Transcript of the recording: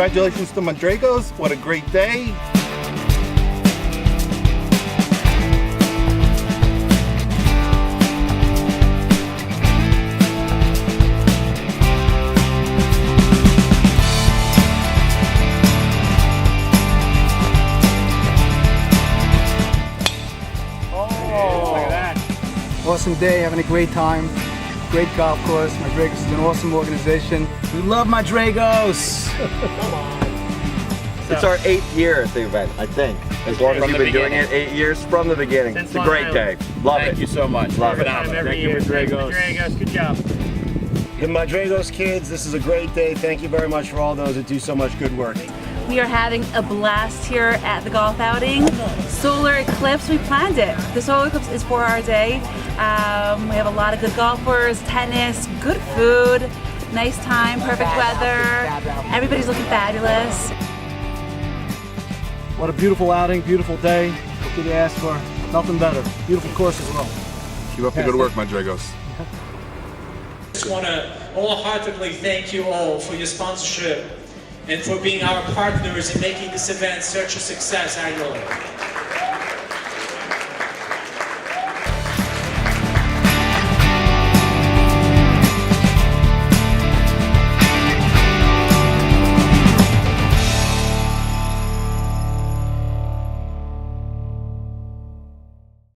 Congratulations to Madraigos. What a great day. Awesome day, having a great time. Great golf course. Madraigos is an awesome organization. We love Madraigos! Come on. It's our 8th year at the event, I think. As long as we've been doing it, 8 years from the beginning. It's a great day. Love it. Thank you so much. Love it. Thank you, Madraigos. Madraigos, good job. The Madraigos kids, this is a great day. Thank you very much for all those that do so much good work. We are having a blast here at the golf outing. Solar eclipse, we planned it. The solar eclipse is for our day. We have a lot of good golfers, tennis, good food, nice time, perfect weather. Everybody's looking fabulous. What a beautiful outing, beautiful day. What could you ask for? Nothing better. Beautiful course as well. Keep up the good work, Madraigos. I just want to wholeheartedly thank you all for your sponsorship and for being our partners in making this event such a success annually.